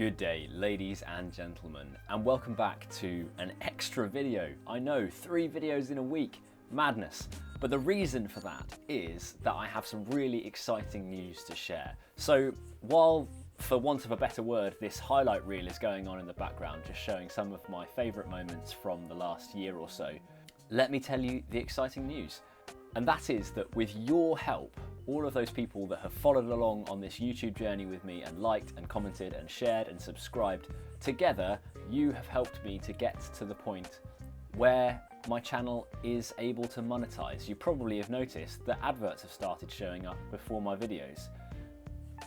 Good day, ladies and gentlemen, and welcome back to an extra video. I know, 3 videos in a week, madness. But the reason for that is that I have some really exciting news to share. So while, for want of a better word, this highlight reel is going on in the background, just showing some of my favourite moments from the last year or so, let me tell you the exciting news. And that is that with your help, all of those people that have followed along on this YouTube journey with me and liked and commented and shared and subscribed, together you have helped me to get to the point where my channel is able to monetize. You probably have noticed that adverts have started showing up before my videos.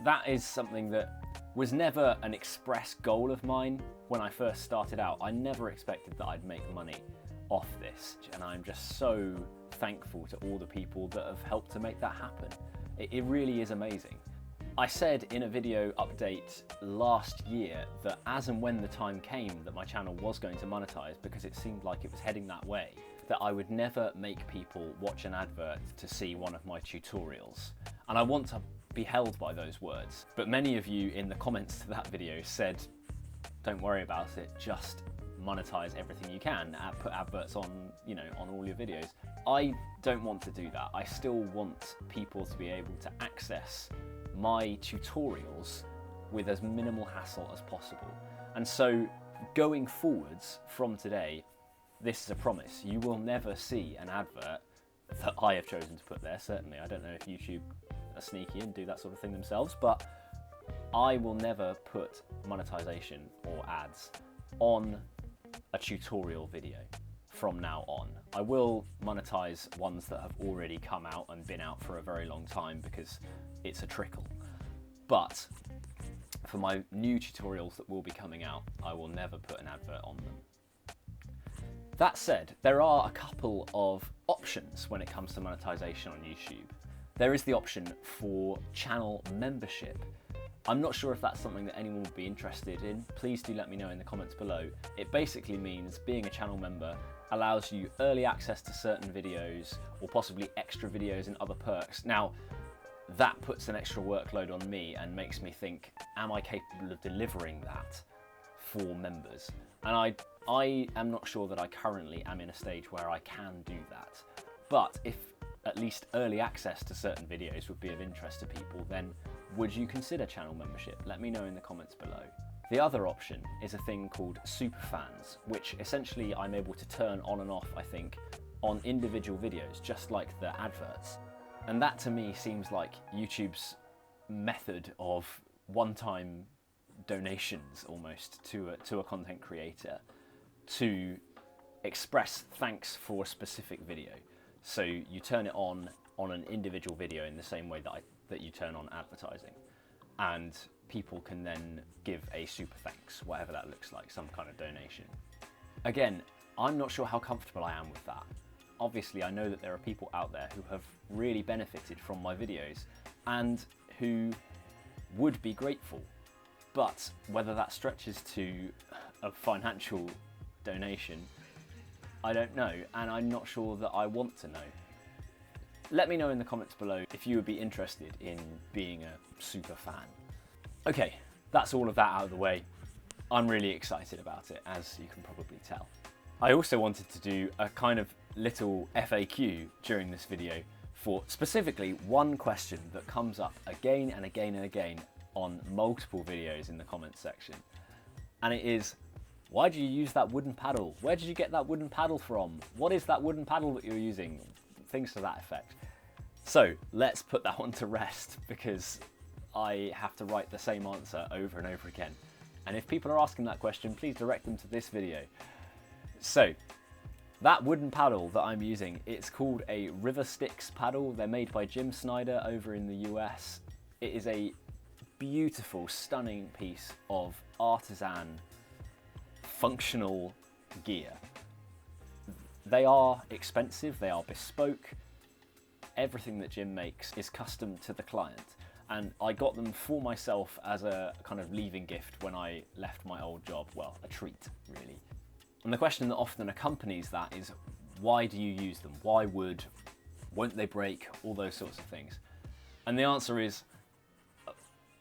That is something that was never an express goal of mine when I first started out. I never expected that I'd make money off this, and I'm just so thankful to all the people that have helped to make that happen. It really is amazing. I said in a video update last year that as and when the time came that my channel was going to monetize, because it seemed like it was heading that way, that I would never make people watch an advert to see one of my tutorials. And I want to be held by those words. But many of you in the comments to that video said, don't worry about it, just monetize everything you can, put adverts on, on all your videos. I don't want to do that. I still want people to be able to access my tutorials with as minimal hassle as possible. And so going forwards from today, this is a promise. You will never see an advert that I have chosen to put there, certainly. I don't know if YouTube are sneaky and do that sort of thing themselves, but I will never put monetization or ads on a tutorial video from now on. I will monetize ones that have already come out and been out for a very long time because it's a trickle. But for my new tutorials that will be coming out, I will never put an advert on them. That said, there are a couple of options when it comes to monetization on YouTube. There is the option for channel membership. I'm not sure if that's something that anyone would be interested in. Please do let me know in the comments below. It basically means being a channel member allows you early access to certain videos or possibly extra videos and other perks. Now, that puts an extra workload on me and makes me think, am I capable of delivering that for members? And I am not sure that I currently am in a stage where I can do that. But if at least early access to certain videos would be of interest to people, then would you consider channel membership? Let me know in the comments below. The other option is a thing called superfans, which essentially I'm able to turn on and off, I think, on individual videos, just like the adverts. And that to me seems like YouTube's method of one-time donations almost to a content creator to express thanks for a specific video. So you turn it on an individual video in the same way that you turn on advertising, and people can then give a super thanks, whatever that looks like, some kind of donation. Again, I'm not sure how comfortable I am with that. Obviously, I know that there are people out there who have really benefited from my videos and who would be grateful, but whether that stretches to a financial donation, I don't know, and I'm not sure that I want to know. Let me know in the comments below if you would be interested in being a super fan. Okay, that's all of that out of the way. I'm really excited about it, as you can probably tell. I also wanted to do a kind of little FAQ during this video for specifically one question that comes up again and again and again on multiple videos in the comments section. And it is, why do you use that wooden paddle? Where did you get that wooden paddle from? What is that wooden paddle that you're using? Things to that effect. So let's put that one to rest, because I have to write the same answer over and over again. And if people are asking that question, please direct them to this video. So that wooden paddle that I'm using, it's called a River Styx paddle. They're made by Jim Snyder over in the US. It is a beautiful, stunning piece of artisan functional gear. They are expensive, they are bespoke. Everything that Jim makes is custom to the client. And I got them for myself as a kind of leaving gift when I left my old job. Well, a treat, really. And the question that often accompanies that is, why do you use them? Why won't they break? All those sorts of things. And the answer is,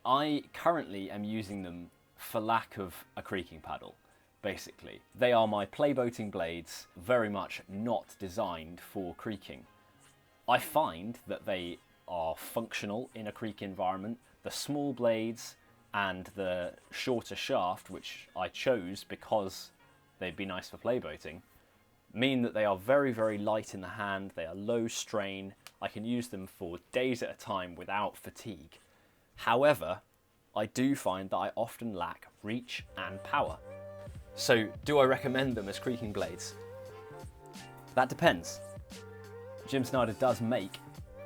I currently am using them for lack of a creaking paddle, basically. They are my playboating blades, very much not designed for creaking. I find that they are functional in a creek environment. The small blades and the shorter shaft, which I chose because they'd be nice for playboating, mean that they are very, very light in the hand. They are low strain. I can use them for days at a time without fatigue. However, I do find that I often lack reach and power. So do I recommend them as creaking blades? That depends. Jim Snyder does make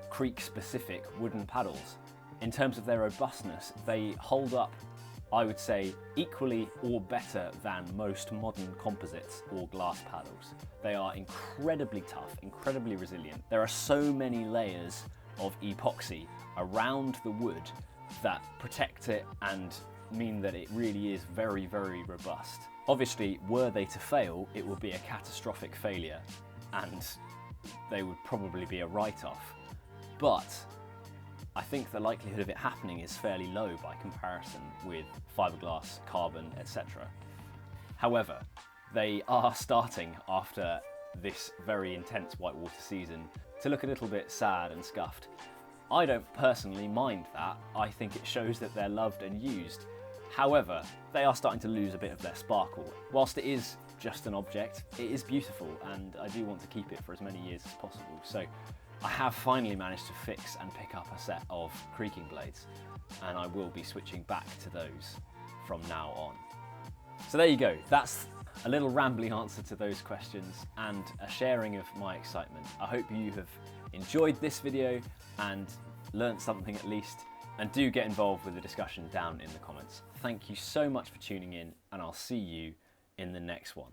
creek-specific wooden paddles. In terms of their robustness, they hold up, I would say, equally or better than most modern composites or glass paddles. They are incredibly tough, incredibly resilient. There are so many layers of epoxy around the wood that protect it and mean that it really is very, very robust. Obviously, were they to fail, it would be a catastrophic failure and they would probably be a write-off. But I think the likelihood of it happening is fairly low by comparison with fiberglass, carbon, etc. However, they are starting after this very intense whitewater season to look a little bit sad and scuffed. I don't personally mind that. I think it shows that they're loved and used. However, they are starting to lose a bit of their sparkle. Whilst it is just an object, it is beautiful and I do want to keep it for as many years as possible. So I have finally managed to fix and pick up a set of creaking blades, and I will be switching back to those from now on. So there you go. That's a little rambling answer to those questions and a sharing of my excitement. I hope you have enjoyed this video and learnt something at least, and do get involved with the discussion down in the comments. Thank you so much for tuning in, and I'll see you in the next one.